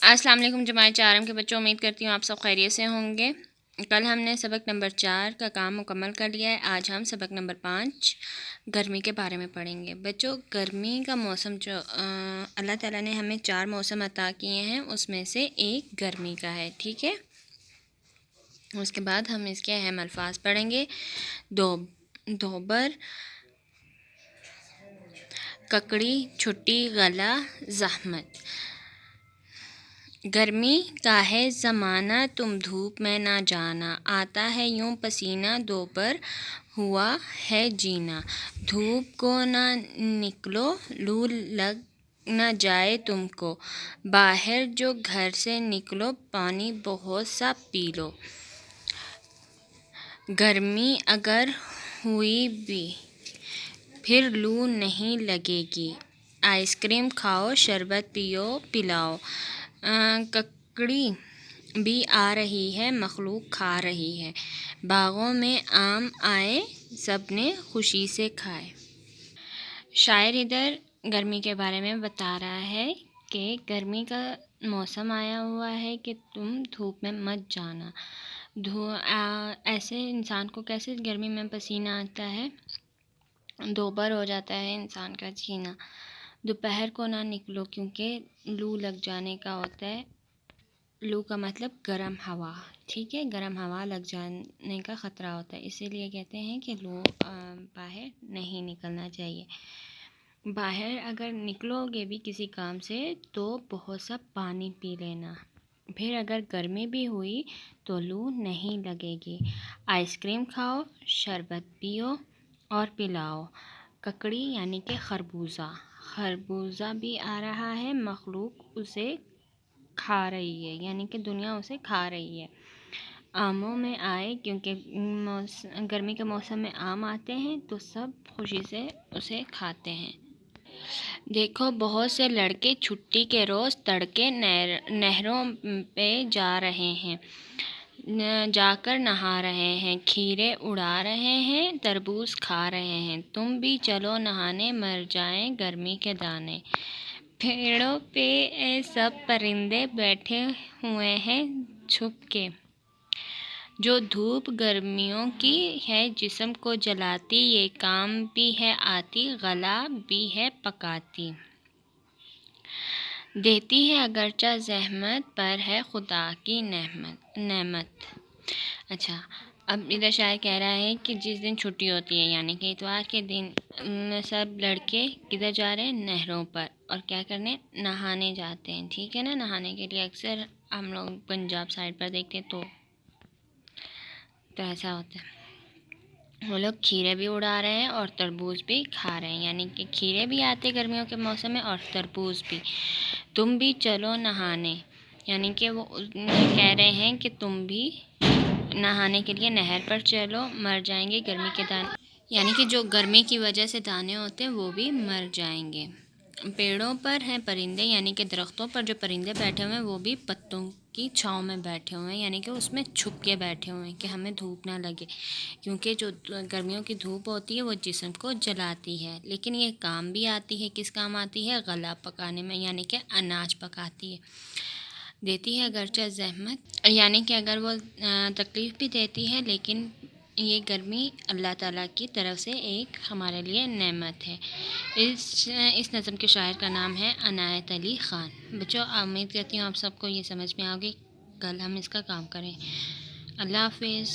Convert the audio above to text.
السلام علیکم جماعت چارم کے بچوں، امید کرتی ہوں آپ سب خیریت سے ہوں گے۔ کل ہم نے سبق نمبر 4 کا کام مکمل کر لیا ہے۔ آج ہم سبق نمبر 5 گرمی کے بارے میں پڑھیں گے۔ بچوں، گرمی کا موسم جو اللہ تعالیٰ نے ہمیں 4 موسم عطا کیے ہیں، اس میں سے ایک گرمی کا ہے، ٹھیک ہے۔ اس کے بعد ہم اس کے اہم الفاظ پڑھیں گے۔ دوبر، ککڑی، چھٹی، غلہ، زحمت۔ گرمی کا ہے زمانہ تم دھوپ میں نہ جانا، آتا ہے یوں پسینہ دوبر ہوا ہے جینا۔ دھوپ کو نہ نکلو لو لگ نہ جائے تم کو، باہر جو گھر سے نکلو پانی بہت سا پی لو۔ گرمی اگر ہوئی بھی پھر لو نہیں لگے گی، آئس کریم کھاؤ شربت پیو پلاؤ۔ ککڑی بھی آ رہی ہے مخلوق کھا رہی ہے، باغوں میں آم آئے سب نے خوشی سے کھائے۔ شاعر ادھر گرمی کے بارے میں بتا رہا ہے کہ گرمی کا موسم آیا ہوا ہے کہ تم دھوپ میں مت جانا۔ ایسے انسان کو کیسے گرمی میں پسینہ آتا ہے، دوبر ہو جاتا ہے انسان کا جینا۔ دوپہر کو نہ نکلو کیونکہ لو لگ جانے کا ہوتا ہے۔ لو کا مطلب گرم ہوا، ٹھیک ہے، گرم ہوا لگ جانے کا خطرہ ہوتا ہے، اسی لیے کہتے ہیں کہ لو باہر نہیں نکلنا چاہیے۔ باہر اگر نکلو گے بھی کسی کام سے تو بہت سا پانی پی لینا۔ پھر اگر گرمی بھی ہوئی تو لو نہیں لگے گی، آئس کریم کھاؤ شربت پیو اور پلاؤ۔ ککڑی یعنی کہ خربوزہ، خربوزہ بھی آ رہا ہے مخلوق اسے کھا رہی ہے، یعنی کہ دنیا اسے کھا رہی ہے۔ آموں میں آئے کیونکہ گرمی کے موسم میں آم آتے ہیں تو سب خوشی سے اسے کھاتے ہیں۔ دیکھو بہت سے لڑکے چھٹی کے روز تڑکے نہروں پہ جا رہے ہیں، جا کر نہا رہے ہیں، کھیرے اڑا رہے ہیں، تربوز کھا رہے ہیں۔ تم بھی چلو نہانے مر جائیں گرمی کے دانے۔ پیڑوں پہ اے سب پرندے بیٹھے ہوئے ہیں چھپ کے، جو دھوپ گرمیوں کی ہے جسم کو جلاتی، یہ کام بھی ہے آتی غلہ بھی ہے پکاتی۔ دیتی ہے اگرچہ زحمت پر ہے خدا کی نعمت۔ اچھا، اب ادھر شاعر کہہ رہا ہے کہ جس دن چھٹی ہوتی ہے یعنی کہ اتوار کے دن سب لڑکے کدھر جا رہے ہیں، نہروں پر، اور کیا کرنے، نہانے جاتے ہیں، ٹھیک ہے نا۔ نہانے کے لیے اکثر ہم لوگ پنجاب سائڈ پر دیکھتے ہیں تو ایسا ہوتا ہے۔ وہ لوگ کھیرے بھی اڑا رہے ہیں اور تربوز بھی کھا رہے ہیں، یعنی کہ کھیرے بھی آتے گرمیوں کے موسم میں اور تربوز بھی۔ تم بھی چلو نہانے، یعنی کہ وہ کہہ رہے ہیں کہ تم بھی نہانے کے لیے نہر پر چلو، مر جائیں گے گرمی کے دانے، یعنی کہ جو گرمی کی وجہ سے دانے ہوتے ہیں وہ بھی مر جائیں گے۔ پیڑوں پر ہیں پرندے، یعنی کہ درختوں پر جو پرندے بیٹھے ہوئے ہیں وہ بھی پتوں کی چھاؤں میں بیٹھے ہوئے ہیں، یعنی کہ اس میں چھپ کے بیٹھے ہوئے ہیں کہ ہمیں دھوپ نہ لگے، کیونکہ جو گرمیوں کی دھوپ ہوتی ہے وہ جسم کو جلاتی ہے، لیکن یہ کام بھی آتی ہے، کس کام آتی ہے، غلہ پکانے میں، یعنی کہ اناج پکاتی ہے۔ دیتی ہے اگرچہ زحمت، یعنی کہ اگر وہ تکلیف بھی دیتی ہے لیکن یہ گرمی اللہ تعالیٰ کی طرف سے ایک ہمارے لیے نعمت ہے۔ اس نظم کے شاعر کا نام ہے عنایت علی خان۔ بچوں، امید کرتی ہوں آپ سب کو یہ سمجھ میں آ گئی، کل ہم اس کا کام کریں۔ اللہ حافظ۔